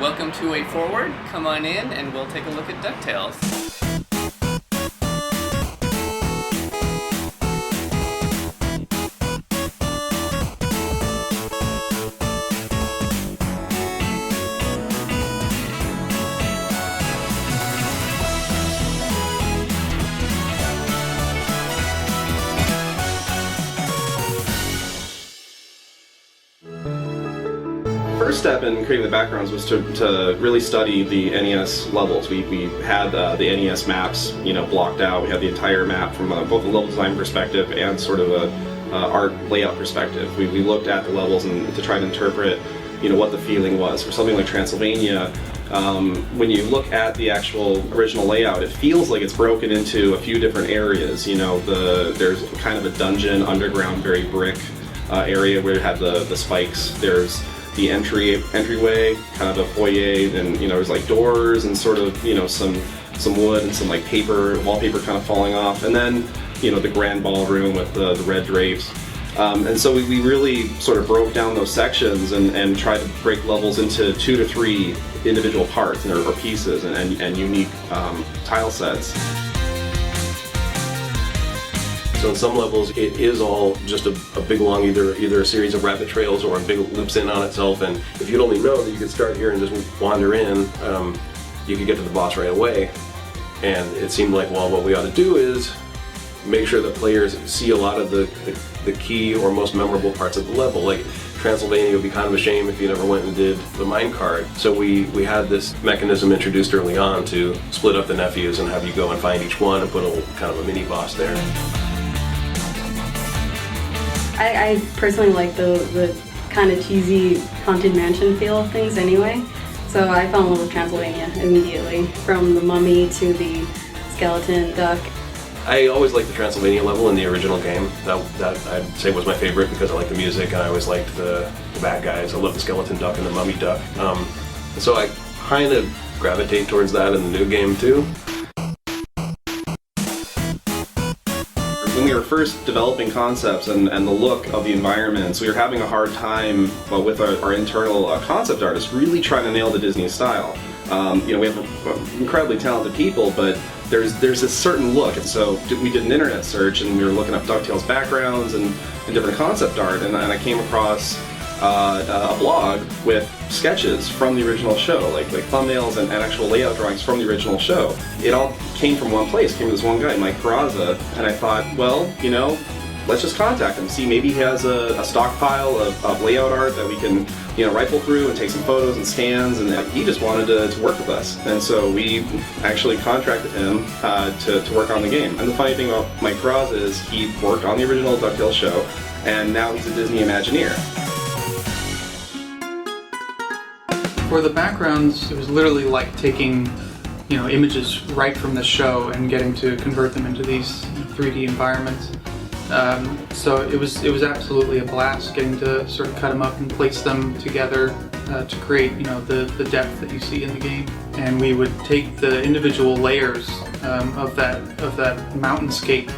Welcome to Way Forward. Come on in and we'll take a look at DuckTales. First step in creating the backgrounds was to really study the NES levels. We had the NES maps, blocked out. We had the entire map from both a level design perspective and sort of a art layout perspective. We looked at the levels and to try to interpret, what the feeling was. For something like Transylvania, when you look at the actual original layout, it feels like it's broken into a few different areas. There's kind of a dungeon, underground, very brick area where it had the spikes. There's the entryway, kind of a foyer, and there's like doors and sort of some wood and some like wallpaper kind of falling off, and then the grand ballroom with the red drapes. And so we really sort of broke down those sections and tried to break levels into 2 to 3 individual parts or pieces and unique tile sets. So in some levels, it is all just a big long either a series of rabbit trails or a big loops in on itself. And if you'd only know that you could start here and just wander in, you could get to the boss right away. And it seemed like, well, what we ought to do is make sure that players see a lot of the key or most memorable parts of the level. Like Transylvania would be kind of a shame if you never went and did the minecart. So we had this mechanism introduced early on to split up the nephews and have you go and find each one and put a kind of a mini boss there. I personally like the kind of cheesy Haunted Mansion feel of things anyway, so I fell in love with Transylvania immediately, from the mummy to the skeleton duck. I always liked the Transylvania level in the original game. That I'd say was my favorite because I liked the music and I always liked the bad guys. I love the skeleton duck and the mummy duck. So I kind of gravitate towards that in the new game too. When we were first developing concepts and the look of the environments, we were having a hard time with our internal concept artists really trying to nail the Disney style. We have incredibly talented people, but there's this certain look, and so we did an internet search and we were looking up DuckTales backgrounds and different concept art, and I came across a blog with sketches from the original show, like thumbnails and actual layout drawings from the original show. It all came from one place, came to this one guy, Mike Peraza, and I thought, well, let's just contact him, see maybe he has a stockpile of layout art that we can rifle through and take some photos and scans, and he just wanted to work with us. And so we actually contracted him to work on the game. And the funny thing about Mike Peraza is he worked on the original DuckTales show, and now he's a Disney Imagineer. For the backgrounds, it was literally like taking, images right from the show and getting to convert them into these 3D environments. So it was absolutely a blast getting to sort of cut them up and place them together to create, the depth that you see in the game. And we would take the individual layers of that mountainscape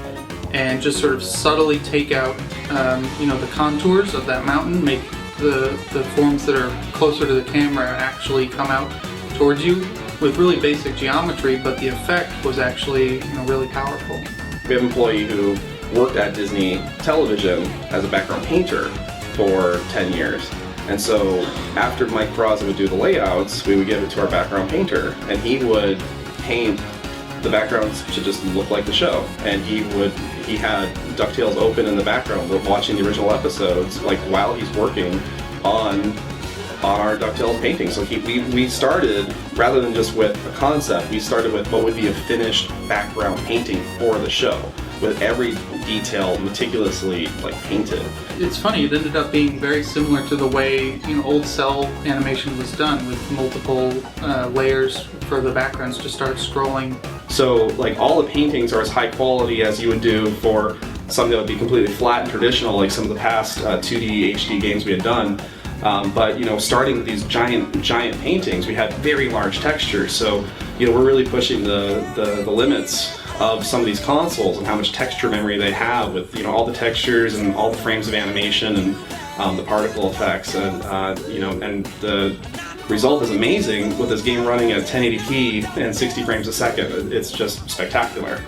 and just sort of subtly take out, the contours of that mountain, make the forms that are closer to the camera actually come out towards you with really basic geometry, but the effect was actually really powerful. We have an employee who worked at Disney Television as a background painter for 10 years. And so after Mike Peraza would do the layouts, we would give it to our background painter, and he would paint the backgrounds to just look like the show. And he had DuckTales open in the background, watching the original episodes, like while he's working on our DuckTales painting. So we started, rather than just with a concept, we started with what would be a finished background painting for the show, with every detail meticulously painted. It's funny, it ended up being very similar to the way old cell animation was done, with multiple layers for the backgrounds to start scrolling. So all the paintings are as high quality as you would do for something that would be completely flat and traditional, like some of the past 2D HD games we had done. But starting with these giant paintings, we had very large textures. So we're really pushing the limits of some of these consoles and how much texture memory they have with all the textures and all the frames of animation and the particle effects and and result is amazing with this game running at 1080p and 60 frames a second. It's just spectacular.